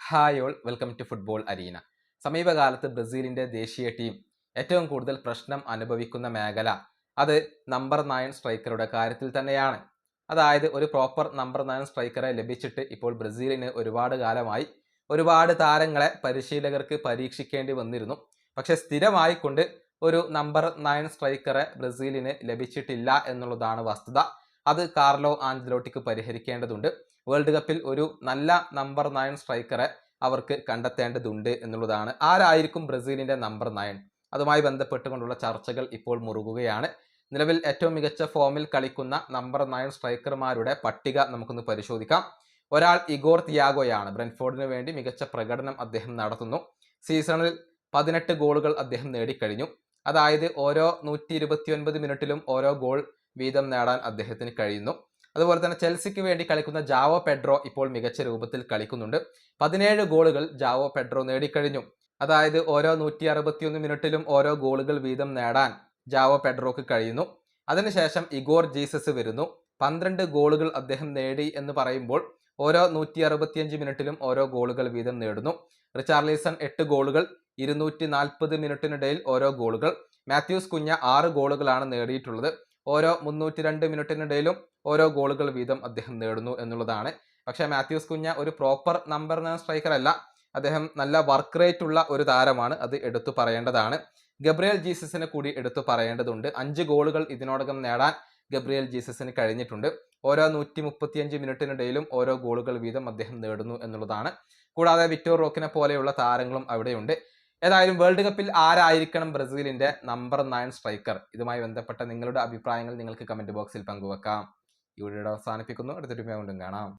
Hi all welcome to football arena. സമീപകാലത്ത് ബ്രസീലിന്റെ ദേശീയ ടീം ഏറ്റവും കൂടുതൽ പ്രശ്നം അനുഭവിക്കുന്ന മേഖല അത് നമ്പർ 9 സ്ട്രൈക്കറുടെ കാര്യത്തിൽ തന്നെയാണ്. അതായത് ഒരു പ്രോപ്പർ നമ്പർ 9 സ്ട്രൈക്കറെ ലഭിച്ചിട്ട് ഇപ്പോൾ ബ്രസീലിന് ഒരുപാട് കാലമായി ഒരുപാട് താരങ്ങളെ പരിശീലകർക്ക് പരീക്ഷിക്കേണ്ടി വന്നിരുന്നു. പക്ഷെ സ്ഥിരമായി കൊണ്ട് ഒരു നമ്പർ 9 സ്ട്രൈക്കറെ ബ്രസീലിന് ലഭിച്ചിട്ടില്ല എന്നുള്ളതാണ് വസ്തുത. അത് കാർലോ ആഞ്ചലോട്ടിക്ക് പരിഹരിക്കേണ്ടതുണ്ട്. വേൾഡ് കപ്പിൽ ഒരു നല്ല നമ്പർ 9 സ്ട്രൈക്കറെ അവർക്ക് കണ്ടെത്തേണ്ടതുണ്ട് എന്നുള്ളതാണ്. ആരായിരിക്കും ബ്രസീലിന്റെ നമ്പർ 9? അതുമായി ബന്ധപ്പെട്ടുകൊണ്ടുള്ള ചർച്ചകൾ ഇപ്പോൾ മുറുകുകയാണ്. നിലവിൽ ഏറ്റവും മികച്ച ഫോമിൽ കളിക്കുന്ന നമ്പർ 9 സ്ട്രൈക്കർമാരുടെ പട്ടിക നമുക്കൊന്ന് പരിശോധിക്കാം. ഒരാൾ ഇഗോർ തിയാഗോയാണ്. ബ്രെൻഫോർഡിന് വേണ്ടി മികച്ച പ്രകടനം അദ്ദേഹം നടത്തുന്നു. സീസണിൽ 18 ഗോളുകൾ അദ്ദേഹം നേടിക്കഴിഞ്ഞു. അതായത് ഓരോ 129 മിനിറ്റിലും ഓരോ ഗോൾ വീതം നേടാൻ അദ്ദേഹത്തിന് കഴിയുന്നു. അതുപോലെ തന്നെ ചെൽസിക്ക് വേണ്ടി കളിക്കുന്ന ജാവോ പെഡ്രോ ഇപ്പോൾ മികച്ച രൂപത്തിൽ കളിക്കുന്നുണ്ട്. 17 ഗോളുകൾ ജാവോ പെഡ്രോ നേടിക്കഴിഞ്ഞു. അതായത് ഓരോ 161 മിനിറ്റിലും ഓരോ ഗോളുകൾ വീതം നേടാൻ ജാവോ പെഡ്രോക്ക് കഴിയുന്നു. അതിനുശേഷം ഇഗോർ ജീസസ് വരുന്നു. 12 ഗോളുകൾ അദ്ദേഹം നേടി എന്ന് പറയുമ്പോൾ ഓരോ 165 മിനിറ്റിലും ഓരോ ഗോളുകൾ വീതം നേടുന്നു. റിച്ചാർലിസൺ 8 ഗോളുകൾ, 240 മിനിറ്റിനിടയിൽ ഓരോ ഗോളുകൾ. മാത്യൂസ് കുഞ്ഞ 6 ഗോളുകളാണ് നേടിയിട്ടുള്ളത്. ഓരോ 302 മിനിറ്റിനിടയിലും ഓരോ ഗോളുകൾ വീതം അദ്ദേഹം നേടുന്നു എന്നുള്ളതാണ്. പക്ഷേ മാത്യൂസ് കുഞ്ഞ ഒരു പ്രോപ്പർ നമ്പർ 9 സ്ട്രൈക്കർ അല്ല. അദ്ദേഹം നല്ല വർക്ക് റേറ്റ് ഉള്ള ഒരു താരമാണ്, അത് എടുത്തു പറയേണ്ടതാണ്. ഗബ്രിയേൽ ജീസസിനെ കൂടി എടുത്തു പറയേണ്ടതുണ്ട്. 5 ഗോളുകൾ ഇതിനോടകം നേടാൻ ഗബ്രിയേൽ ജീസസിന് കഴിഞ്ഞിട്ടുണ്ട്. ഓരോ 135 മിനിറ്റിനിടയിലും ഓരോ ഗോളുകൾ വീതം അദ്ദേഹം നേടുന്നു എന്നുള്ളതാണ്. കൂടാതെ വിക്ടോർ റോക്കിനെ പോലെയുള്ള താരങ്ങളും അവിടെയുണ്ട്. ഏതായാലും വേൾഡ് കപ്പിൽ ആരായിരിക്കണം ബ്രസീലിന്റെ നമ്പർ 9 സ്ട്രൈക്കർ? ഇതുമായി ബന്ധപ്പെട്ട നിങ്ങളുടെ അഭിപ്രായങ്ങൾ നിങ്ങൾക്ക് കമന്റ് ബോക്സിൽ പങ്കുവെക്കാം. ഈ വീഡിയോ അവസാനിപ്പിക്കുന്നു. അടുത്തൊരു വീണ്ടും കാണാം.